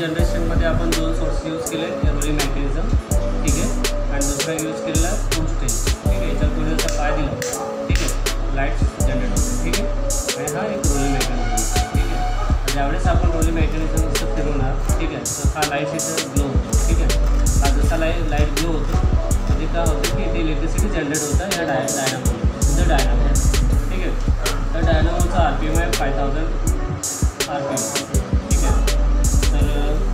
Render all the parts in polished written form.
जनरेशनमध्ये आपण 2 source use केले, रोलिंग मेकॅनिझम, ठीक आहे, आणि दुसरा यूज केलेला 2 स्टेज, ठीक आहे. याच्यावर कोणी जसा पाय दिला, ठीक आहे, लाईट्स जनरेट होते, ठीक आहे. आणि हा एक रोलिंग मेकॅनिझम, ठीक आहे. ज्यावेळेस आपण रोलिंग मेकॅनिझम जसं फिरवणार, ठीक आहे, तर हा लाईट इथं ग्लो होतो, ठीक आहे. हा जसा लाईट ग्लो होतो म्हणजे काय होतं की ते इलेक्ट्रिसिटी जनरेट होतं या डायनामो, ठीक आहे. तर डायनामोचा RPM आहे 5000 RPM, ठीक आहे. तर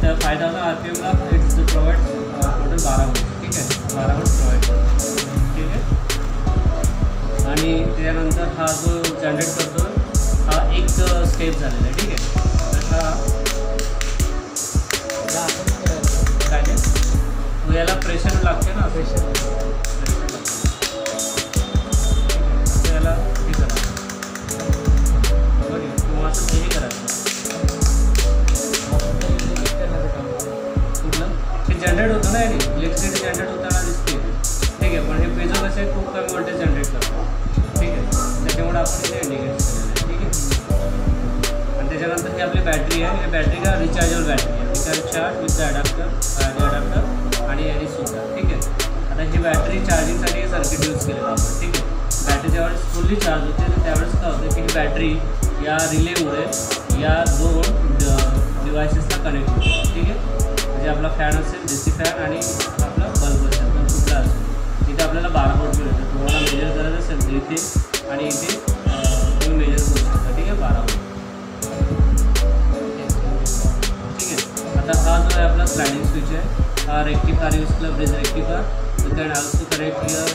त्या 5000 RPMला इट्स प्रोव्हाइड टोटल 12 वोल्ट, ठीक आहे, 12 वोल्ट प्रोव्हाइड करतो, ठीक आहे. आणि त्यानंतर हा जो जनरेट करतो हा एक स्टेप झालेला आहे, ठीक आहे. तर हा काय ते याला प्रेशर लागते ना, प्रेशर याला हे करा बघा किंवा असं हे करायचं कुठलं हे जनरेट होतं ना, याने इलेक्ट्रिसिटी जनरेट होताना दिसते, ठीक आहे. पण हे पेजो कसे खूप कमी वोल्टेज जनरेट करतो, ठीक आहे. त्याच्यामुळे आपण इथे इंडिकेट केलेलं आहे, ठीक आहे. आणि त्याच्यानंतर ही आपली बॅटरी आहे. ही बॅटरी का रिचार्जेबल बॅटरी आहे, रिचार्ज चार्ज विथ अडॅप्टर आणि याने सुद्धा, ठीक आहे. आता ही बॅटरी चार्जिंगसाठी सर्किट यूज केलेलं आपण, ठीक आहे. बॅटरी ज्यावेळेस फुल्ली चार्ज होते तर त्यावेळेस काय होतं की ही बॅटरी या रिलेमुळे या 2 डिव्हायसेसला कनेक्ट होते, ठीक आहे. म्हणजे आपला फॅन असेल, DC फॅन, आणि आपला बल्ब असेल, तर कुठला असेल, तिथे आपल्याला 12 वोल्ट मिळतं. तुम्हाला मेजर करायचं असेल तर इथे आणि इथे तुम्ही मेजर करू शकता, ठीक आहे, 12 वोल्ट, ठीक आहे. आता हा जो आहे आपला स्लायडिंग स्विच आहे, हा रेक्टिफायर यूज केला, bridge rectifier. You can also connect your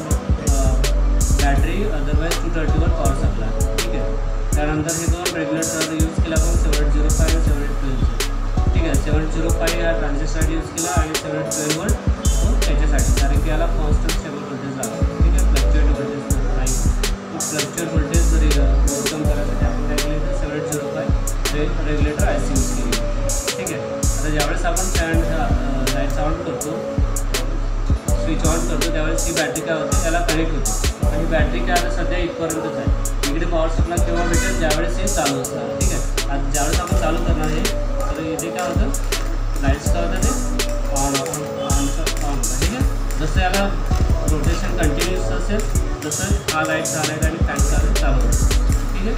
battery, otherwise 231 power supply, ठीक आहे. त्यानंतर हे 2 रेग्युलेटर यूज केला आपण, 7805 आणि 7812, ठीक आहे. 7805 या ट्रान्झिस्टरसाठी यूज केला आणि 7812 वोल्ट तो त्याच्यासाठी, कारण की याला कॉन्स्टंट स्टेबल व्होल्टेज लागतो, ठीक आहे. फ्लक्च्युएट व्होल्टेज नाही, फ्लक्च्युएट व्होल्टेज जरी ओव्हरकम करायसाठी आपण काय केलं तर 7805 रेग्युलेटर IC यूज केली, ठीक आहे. आता ज्यावेळेस आपण फॅन लाईट्स ऑन करतो, स्विच ऑन करतो, त्यावेळेस ही बॅटरी काय होते त्याला कनेक्ट होते. आणि बॅटरी काय आता सध्या इथपर्यंतच आहे. इकडे पॉवर सप्लाय केव्हा भेटेल, ज्यावेळेस हे चालू असतं, ठीक आहे. आता ज्यावेळेस आपण चालू करणार आहे तर इथे काय होतं, लाईट्स काय होतं ते ऑन होतं, ठीक आहे. जसं याला रोटेशन कंटिन्युअस असेल तसं हा लाईट चालायला आणि फॅन चालू होतं, ठीक आहे.